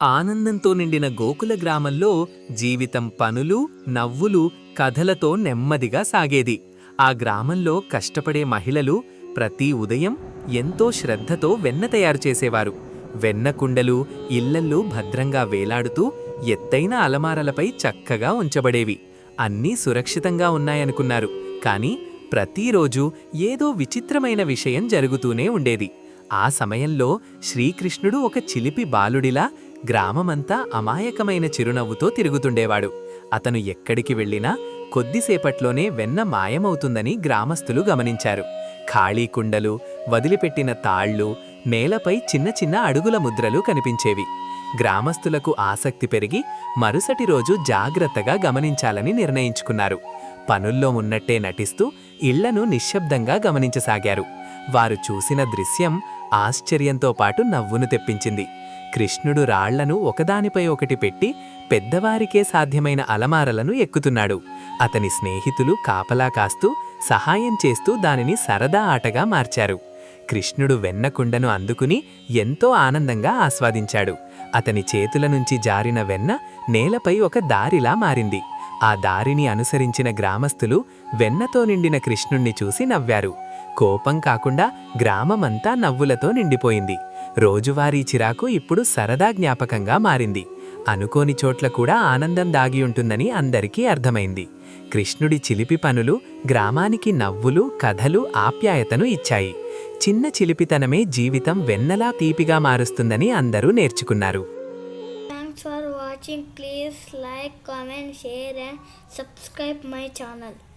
ఆనందంతో నిండిన గోకుల గ్రామంలో జీవితం పనులు, నవ్వులు, కథలతో నెమ్మదిగా సాగేది. ఆ గ్రామంలో కష్టపడే మహిళలు ప్రతి ఉదయం ఎంతో శ్రద్ధతో వెన్న తయారు చేసేవారు. వెన్న కుండలు ఇళ్లల్లో భద్రంగా వేలాడుతూ ఎత్తైన అలమారలపై చక్కగా ఉంచబడేవి. అన్నీ సురక్షితంగా ఉన్నాయనుకున్నారు. కాని ప్రతిరోజు ఏదో విచిత్రమైన విషయం జరుగుతూనే ఉండేది. ఆ సమయంలో శ్రీకృష్ణుడు ఒక చిలిపి బాలుడిలా గ్రామమంతా అమాయకమైన చిరునవ్వుతో తిరుగుతుండేవాడు. అతను ఎక్కడికి వెళ్ళినా కొద్దిసేపట్లోనే వెన్న మాయమవుతుందని గ్రామస్తులు గమనించారు. ఖాళీ కుండలు, వదిలిపెట్టిన తాళ్లు, నేలపై చిన్న చిన్న అడుగుల ముద్రలు కనిపించేవి. గ్రామస్తులకు ఆసక్తి పెరిగి మరుసటి రోజు జాగ్రత్తగా గమనించాలని నిర్ణయించుకున్నారు. పనుల్లో ఉన్నట్టే నటిస్తూ ఇళ్లను నిశ్శబ్దంగా గమనించసాగారు. వారు చూసిన దృశ్యం ఆశ్చర్యంతో పాటు నవ్వును తెప్పించింది. కృష్ణుడు రాళ్లను ఒకదానిపై ఒకటి పెట్టి పెద్దవారికే సాధ్యమైన అలమారలను ఎక్కుతున్నాడు. అతని స్నేహితులు కాపలా కాస్తూ సహాయం చేస్తూ దానిని సరదా ఆటగా మార్చారు. కృష్ణుడు వెన్నకుండను అందుకుని ఎంతో ఆనందంగా ఆస్వాదించాడు. అతని చేతుల నుంచి జారిన వెన్న నేలపై ఒక దారిలా మారింది. ఆ దారిని అనుసరించిన గ్రామస్తులు వెన్నతో నిండిన కృష్ణుణ్ణి చూసి నవ్వారు. కోపం కాకుండా గ్రామమంతా నవ్వులతో నిండిపోయింది. రోజువారీ చిరాకు ఇప్పుడు సరదా జ్ఞాపకంగా మారింది. అనుకోని చోట్ల కూడా ఆనందం దాగి ఉంటుందని అందరికీ అర్థమైంది. కృష్ణుడి చిలిపి పనులు గ్రామానికి నవ్వులు, కథలు, ఆప్యాయతను ఇచ్చాయి. చిన్న చిలిపితనమే జీవితం వెన్నలా తీపిగా మారుస్తుందని అందరూ నేర్చుకున్నారు. Thanks for watching. Please like, comment, share and subscribe my channel.